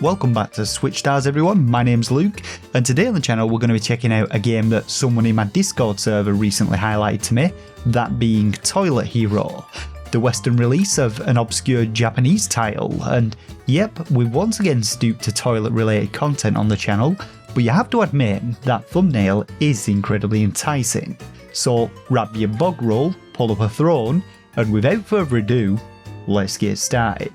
Welcome back to SwitchStars everyone, my name's Luke, and today on the channel we're going to be checking out a game that someone in my Discord server recently highlighted to me, that being Toilet Hero, the Western release of an obscure Japanese title. And yep, we've once again stooped to toilet related content on the channel, but you have to admit that thumbnail is incredibly enticing. So grab your bog roll, pull up a throne, and without further ado, let's get started.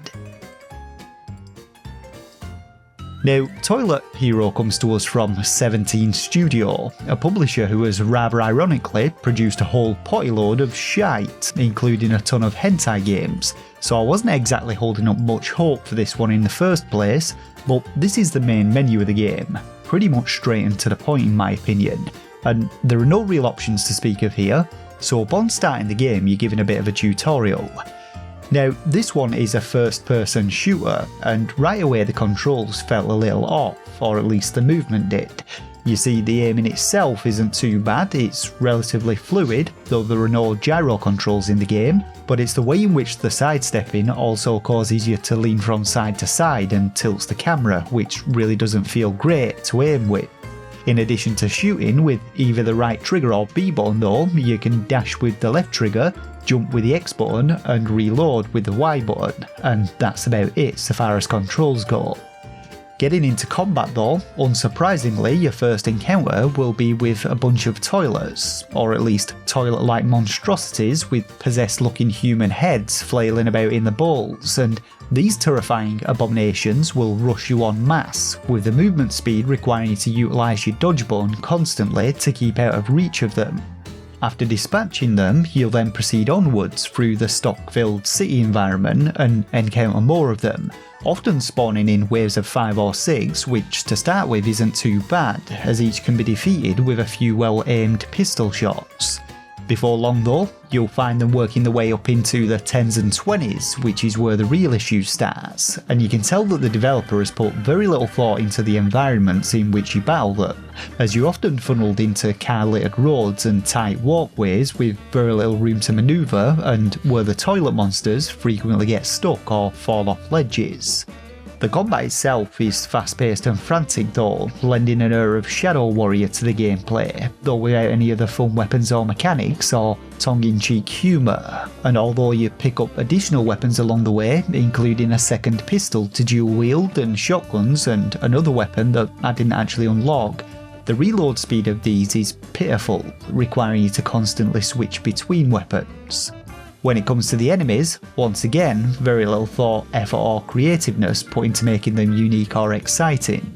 Now, Toilet Hero comes to us from 17 Studio, a publisher who has rather ironically produced a whole potty load of shite, including a ton of hentai games, so I wasn't exactly holding up much hope for this one in the first place, but this is the main menu of the game, pretty much straight and to the point in my opinion, and there are no real options to speak of here, so upon starting the game you're given a bit of a tutorial. Now, this one is a first-person shooter, and right away the controls felt a little off, or at least the movement did. You see, the aim in itself isn't too bad, it's relatively fluid, though there are no gyro controls in the game, but it's the way in which the sidestepping also causes you to lean from side to side and tilts the camera, which really doesn't feel great to aim with. In addition to shooting with either the right trigger or B button though, you can dash with the left trigger, jump with the X button and reload with the Y button, and that's about it so far as controls go. Getting into combat though, unsurprisingly your first encounter will be with a bunch of toilets, or at least toilet-like monstrosities with possessed looking human heads flailing about in the bowls, and these terrifying abominations will rush you en masse, with the movement speed requiring you to utilise your dodge button constantly to keep out of reach of them. After dispatching them, you'll then proceed onwards through the stock-filled city environment and encounter more of them, often spawning in waves of 5 or 6, which to start with isn't too bad, as each can be defeated with a few well-aimed pistol shots. Before long though, you'll find them working their way up into the 10s and 20s, which is where the real issue starts, and you can tell that the developer has put very little thought into the environments in which you battle them, as you're often funneled into car-littered roads and tight walkways with very little room to manoeuvre, and where the toilet monsters frequently get stuck or fall off ledges. The combat itself is fast-paced and frantic though, lending an air of Shadow Warrior to the gameplay, though without any other fun weapons or mechanics or tongue-in-cheek humour, and although you pick up additional weapons along the way, including a second pistol to dual wield and shotguns and another weapon that I didn't actually unlock, the reload speed of these is pitiful, requiring you to constantly switch between weapons. When it comes to the enemies, once again, very little thought, effort or creativeness put into making them unique or exciting.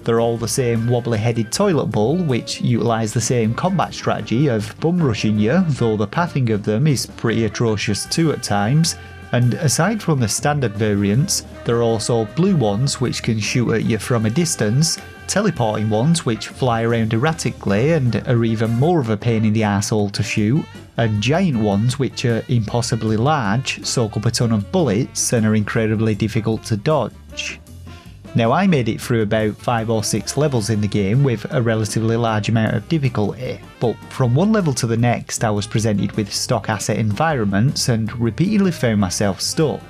They're all the same wobbly-headed toilet bowl, which utilise the same combat strategy of bum rushing you, though the pathing of them is pretty atrocious too at times, and aside from the standard variants, there are also blue ones which can shoot at you from a distance, teleporting ones which fly around erratically and are even more of a pain in the arsehole to shoot, and giant ones which are impossibly large, soak up a ton of bullets and are incredibly difficult to dodge. Now, I made it through about 5 or 6 levels in the game with a relatively large amount of difficulty, but from one level to the next I was presented with stock asset environments and repeatedly found myself stuck,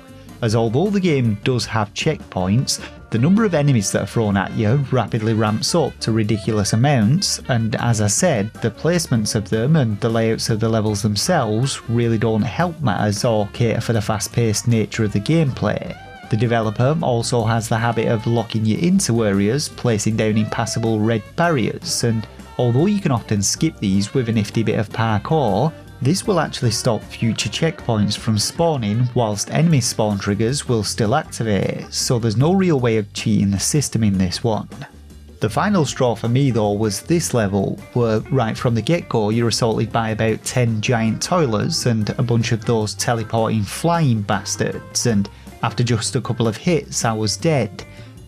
as although the game does have checkpoints, the number of enemies that are thrown at you rapidly ramps up to ridiculous amounts, and as I said, the placements of them and the layouts of the levels themselves really don't help matters or cater for the fast-paced nature of the gameplay. The developer also has the habit of locking you into areas, placing down impassable red barriers, and although you can often skip these with a nifty bit of parkour, this will actually stop future checkpoints from spawning whilst enemy spawn triggers will still activate, so there's no real way of cheating the system in this one. The final straw for me though was this level, where right from the get-go you're assaulted by about 10 giant toilets and a bunch of those teleporting flying bastards, and after just a couple of hits I was dead.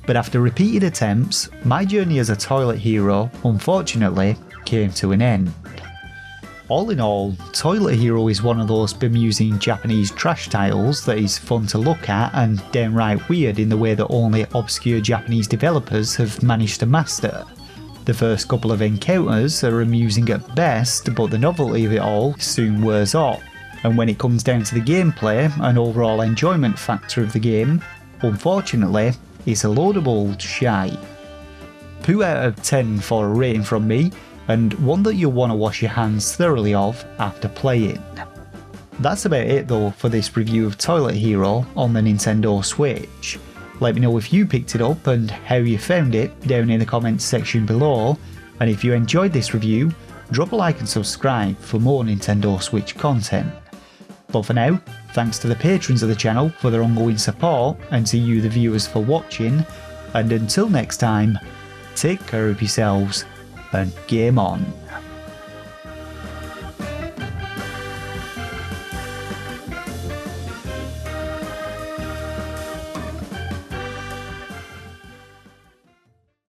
But after repeated attempts, my journey as a toilet hero unfortunately came to an end. All in all, Toilet Hero is one of those bemusing Japanese trash titles that is fun to look at and downright weird in the way that only obscure Japanese developers have managed to master. The first couple of encounters are amusing at best, but the novelty of it all soon wears off, and when it comes down to the gameplay and overall enjoyment factor of the game, unfortunately, it's a load of old shite. 2 out of 10 for a rating from me, and one that you'll want to wash your hands thoroughly of after playing. That's about it though for this review of Toilet Hero on the Nintendo Switch. Let me know if you picked it up and how you found it down in the comments section below, and if you enjoyed this review, drop a like and subscribe for more Nintendo Switch content. But for now, thanks to the patrons of the channel for their ongoing support, and to you the viewers for watching, and until next time, take care of yourselves and game on.